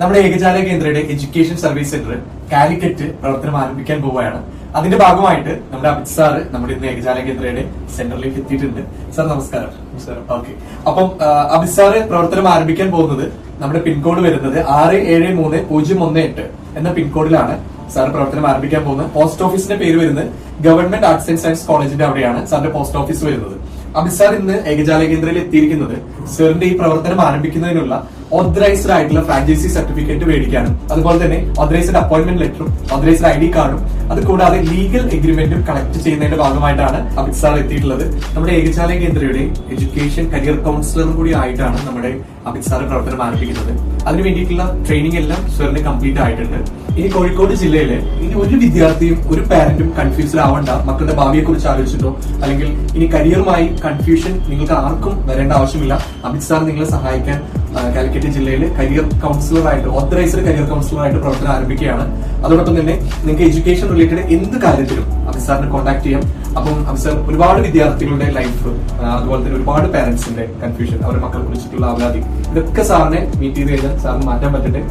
നമ്മുടെ ഏകജാലയ കേന്ദ്രയുടെ education service centre Calicut പ്രവർത്തനം ആരംഭിക്കാൻ പോവുകയാണ്. അതിന്റെ ഭാഗമായിട്ട് നമ്മുടെ അഭിത് സാറ് നമ്മുടെ ഇന്ന് ഏകജാലയ കേന്ദ്രയുടെ സെന്ററിലേക്ക് എത്തിയിട്ടുണ്ട്. സാർ നമസ്കാരം. ഓക്കെ, അപ്പം അഭിത് സാറ് പ്രവർത്തനം ആരംഭിക്കാൻ പോകുന്നത് നമ്മുടെ പിൻകോഡ് വരുന്നത് 673018 എന്ന പിൻകോഡിലാണ് സാർ പ്രവർത്തനം ആരംഭിക്കാൻ പോകുന്നത്. പോസ്റ്റ് ഓഫീസിന്റെ പേര് വരുന്നത് ഗവൺമെന്റ് ആർട്സ് ആൻഡ് സയൻസ് കോളേജിന്റെ അവിടെയാണ് സാറിന്റെ പോസ്റ്റ് ഓഫീസ് വരുന്നത്. അഭിത് സാർ ഇന്ന് ഏകജാലയ കേന്ദ്രയിൽ എത്തിയിരിക്കുന്നത് സാറിന്റെ ഈ പ്രവർത്തനം ആരംഭിക്കുന്നതിനുള്ള ഓതറൈസ്ഡ് ആയിട്ടുള്ള ഫ്രാഞ്ചൈസി സർട്ടിഫിക്കറ്റ് മേടിക്കാനും അതുപോലെ തന്നെ ഓതറൈസ്ഡ് അപ്പോയിന്റ്മെന്റ് ലെറ്ററും ഓതറൈസ്ഡ് ID കാർഡും അത് കൂടാതെ ലീഗൽ എഗ്രിമെന്റും കളക്ട് ചെയ്യുന്നതിന്റെ ഭാഗമായിട്ടാണ് അഭിത് സാർ എത്തിയിട്ടുള്ളത്. നമ്മുടെ ഏകജാലയ കേന്ദ്രയുടെ എഡ്യൂക്കേഷൻ കരിയർ കൗൺസിലറും കൂടി ആയിട്ടാണ് നമ്മുടെ അഭിത് സാർ പ്രവർത്തനം ആരംഭിക്കുന്നത്. അതിന് വേണ്ടിയിട്ടുള്ള ട്രെയിനിങ് എല്ലാം സാറിന് കംപ്ലീറ്റ് ആയിട്ടുണ്ട്. ഇനി കോഴിക്കോട് ജില്ലയിലെ ഇനി ഒരു വിദ്യാർത്ഥിയും ഒരു പാരന്റും കൺഫ്യൂസ്ഡ് ആവണ്ട. മക്കളുടെ ഭാവിയെ കുറിച്ച് ആലോചിച്ചിട്ടോ അല്ലെങ്കിൽ ഇനി കരിയറുമായി കൺഫ്യൂഷൻ നിങ്ങൾക്ക് ആർക്കും വരേണ്ട ആവശ്യമില്ല. അഭിത് സാർ നിങ്ങളെ സഹായിക്കാൻ കാലിക്കറ്റ് ജില്ലയിൽ കരിയർ കൗൺസിലറായിട്ട് ഓതറൈസ്ഡ് കരിയർ കൗൺസിലറായിട്ട് പ്രവർത്തനം ആരംഭിക്കുകയാണ്. അതോടൊപ്പം തന്നെ നിങ്ങൾക്ക് എഡ്യൂക്കേഷൻ റിലേറ്റഡ് എന്ത് കാര്യത്തിലും അഭിത് സാറിനെ കോൺടാക്ട് ചെയ്യാം. അപ്പം അഭിത് സാർ ഒരുപാട് വിദ്യാർത്ഥികളുടെ ലൈഫ് അതുപോലെ തന്നെ ഒരുപാട് പാരന്റ്സിന്റെ കൺഫ്യൂഷൻ അവരുടെ മക്കളെ കുറിച്ചിട്ടുള്ള അവരാധി ഇതൊക്കെ സാറിനെ മീറ്റ് ചെയ്ത് കഴിഞ്ഞാൽ സാറിന് മാറ്റാൻ പറ്റട്ടെ.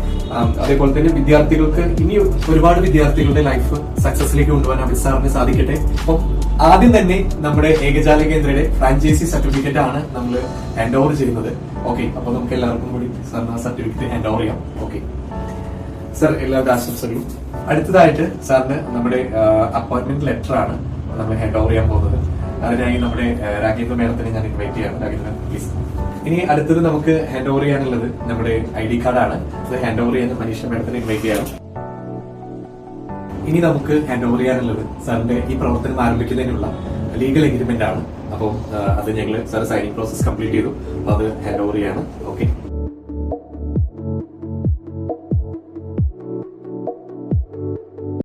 അതേപോലെ തന്നെ വിദ്യാർത്ഥികൾക്ക് ഇനി ഒരുപാട് വിദ്യാർത്ഥികളുടെ ലൈഫ് സക്സസിലേക്ക് കൊണ്ടുപോകാൻ അഭിത് സാറിന് സാധിക്കട്ടെ. അപ്പം ആദ്യം തന്നെ നമ്മുടെ ഏകജാലയ കേന്ദ്രയുടെ ഫ്രാഞ്ചൈസി സർട്ടിഫിക്കറ്റ് ആണ് നമ്മൾ ഹാൻഡ് ഓവർ ചെയ്യുന്നത്. ഓക്കെ, അപ്പൊ നമുക്ക് എല്ലാവർക്കും കൂടി സാറിന് ആ സർട്ടിഫിക്കറ്റ് ഹാൻഡ് ഓവർ ചെയ്യാം. ഓക്കെ സാർ, എല്ലാവരുടെ ആശംസകളും. അടുത്തതായിട്ട് സാറിന് നമ്മുടെ അപ്പോയിന്റ്മെന്റ് ലെറ്റർ ആണ് നമ്മൾ ഹാൻഡ് ഓവർ ചെയ്യാൻ പോകുന്നത്. അതിനായി നമ്മുടെ രാജേന്ദ്ര മേഡത്തിനെ ഞാൻ ഇൻവൈറ്റ് ചെയ്യാണ്. രാജേന്ദ്രൻ പ്ലീസ്. ഇനി അടുത്തത് നമുക്ക് ഹാൻഡ് ഓവർ ചെയ്യാനുള്ളത് നമ്മുടെ ID കാർഡാണ്. അത് ഹാൻഡ് ഓവർ ചെയ്യാൻ മനീഷ മേഡത്തിനെ ഇൻവൈറ്റ് ചെയ്യണം. ഇനി നമുക്ക് ഹാൻഡ് ഓവർ ചെയ്യാനുള്ളത് സാറിന്റെ ഈ പ്രവർത്തനം ആരംഭിക്കുന്നതിനുള്ള ലീഗൽ എഗ്രിമെന്റ് ആണ്. അപ്പോൾ അത് ഞങ്ങൾ സാർ സൈനിങ് പ്രോസസ് കംപ്ലീറ്റ് ചെയ്തു. അപ്പൊ അത് ഹാൻഡ് ഓവർ ചെയ്യാണ്. ഓക്കെ.